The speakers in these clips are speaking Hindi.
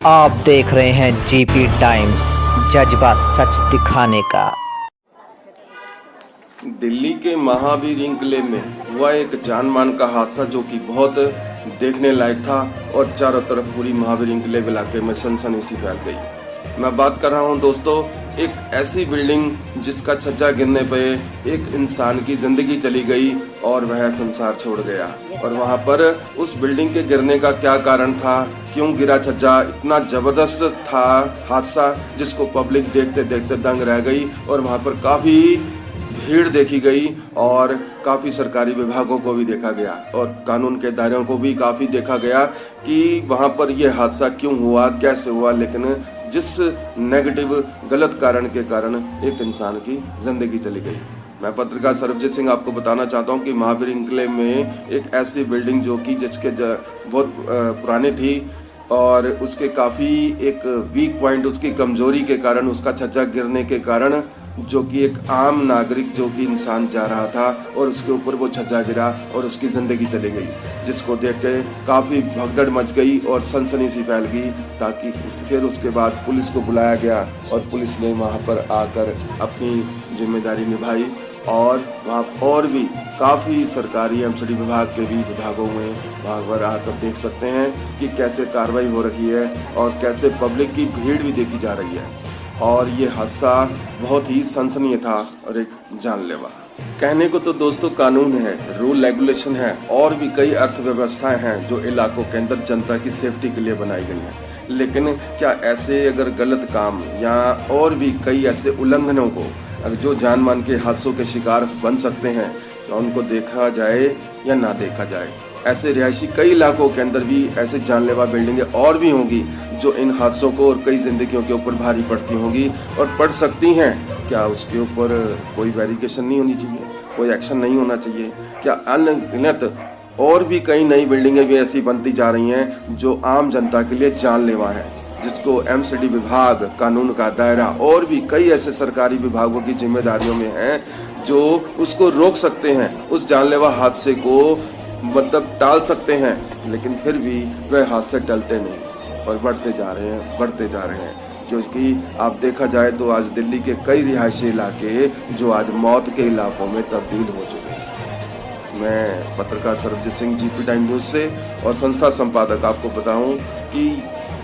आप देख रहे हैं जीपी टाइम्स, जज्बा सच दिखाने का। दिल्ली के महावीर इनकलेव में हुआ एक जान मान का हादसा जो कि बहुत देखने लायक था और चारों तरफ पूरी महावीर इनकलेव इलाके में सनसनी सी फैल गई। मैं बात कर रहा हूं दोस्तों, एक ऐसी बिल्डिंग जिसका छज्जा गिरने पे एक इंसान की जिंदगी चली गई और वह संसार छोड़ गया। और वहां पर उस बिल्डिंग के गिरने का क्या कारण था, क्यों गिरा छज्जा, इतना जबरदस्त था हादसा जिसको पब्लिक देखते देखते दंग रह गई। और वहां पर काफ़ी भीड़ देखी गई और काफ़ी सरकारी विभागों को भी देखा गया और कानून के दायरों को भी काफ़ी देखा गया कि वहाँ पर यह हादसा क्यों हुआ, कैसे हुआ। लेकिन जिस नेगेटिव गलत कारण के कारण एक इंसान की ज़िंदगी चली गई। मैं पत्रकार सरबजीत सिंह आपको बताना चाहता हूँ कि महावीर इनकलेव में एक ऐसी बिल्डिंग जो कि जिसके बहुत पुरानी थी और उसके काफ़ी एक वीक पॉइंट, उसकी कमज़ोरी के कारण, उसका छज्जा गिरने के कारण जो कि एक आम नागरिक जो कि इंसान जा रहा था और उसके ऊपर वो छज्जा गिरा और उसकी ज़िंदगी चली गई, जिसको देख के काफ़ी भगदड़ मच गई और सनसनी सी फैल गई। ताकि फिर उसके बाद पुलिस को बुलाया गया और पुलिस ने वहाँ पर आकर अपनी जिम्मेदारी निभाई और वहाँ और भी काफ़ी सरकारी एमसीडी विभाग के भी विभागों में वहाँ पर आकर देख सकते हैं कि कैसे कार्रवाई हो रही है और कैसे पब्लिक की भीड़ भी देखी जा रही है। और ये हादसा बहुत ही सनसनीय था और एक जानलेवा। कहने को तो दोस्तों कानून है, रूल रेगुलेशन है और भी कई अर्थव्यवस्थाएं हैं जो इलाकों के अंदर जनता की सेफ्टी के लिए बनाई गई हैं। लेकिन क्या ऐसे अगर गलत काम या और भी कई ऐसे उल्लंघनों को जो जान मान के हादसों के शिकार बन सकते हैं, तो उनको देखा जाए या ना देखा जाए। ऐसे रिहायशी कई इलाकों के अंदर भी ऐसे जानलेवा बिल्डिंगें और भी होंगी जो इन हादसों को और कई जिंदगियों के ऊपर भारी पड़ती होंगी और पड़ सकती हैं। क्या उसके ऊपर कोई वेरिफिकेशन नहीं होनी चाहिए, कोई एक्शन नहीं होना चाहिए? क्या अनगिनत और भी कई नई बिल्डिंगें भी ऐसी बनती जा रही हैं जो आम जनता के लिए जानलेवा हैं, जिसको एमसीडी विभाग, कानून का दायरा और भी कई ऐसे सरकारी विभागों की जिम्मेदारियों में हैं जो उसको रोक सकते हैं, उस जानलेवा हादसे को मतलब टाल सकते हैं। लेकिन फिर भी वह हादसे टलते नहीं और बढ़ते जा रहे हैं जो कि आप देखा जाए तो आज दिल्ली के कई रिहायशी इलाके जो आज मौत के इलाकों में तब्दील हो चुके हैं। मैं पत्रकार Sarabjit Singh, GP time news से और संस्था संपादक आपको बताऊं कि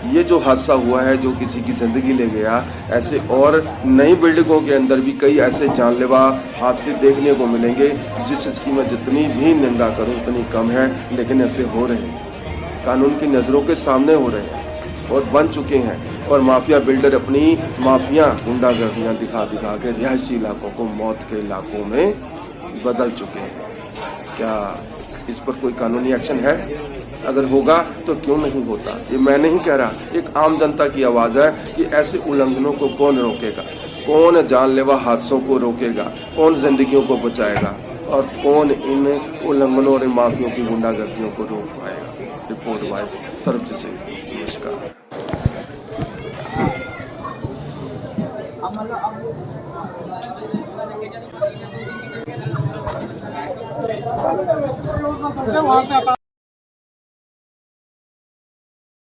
ये जो हादसा हुआ है जो किसी की ज़िंदगी ले गया, ऐसे और नई बिल्डिंगों के अंदर भी कई ऐसे जानलेवा हादसे देखने को मिलेंगे जिसकी मैं जितनी भी निंदा करूं उतनी कम है। लेकिन ऐसे हो रहे हैं, कानून की नज़रों के सामने हो रहे हैं और बन चुके हैं। और माफिया बिल्डर अपनी माफिया गुंडागर्दियाँ दिखा दिखा के रिहायशी इलाकों को मौत के इलाकों में बदल चुके हैं। क्या इस पर कोई कानूनी एक्शन है? अगर होगा तो क्यों नहीं होता? ये मैं नहीं कह रहा, एक आम जनता की आवाज़ है कि ऐसे उल्लंघनों को कौन रोकेगा, कौन जानलेवा हादसों को रोकेगा, कौन जिंदगियों को बचाएगा और कौन इन उल्लंघनों और माफियों की गुंडागर्दियों को रोक पाएगा। Report by Sarabjit Singh. नमस्कार।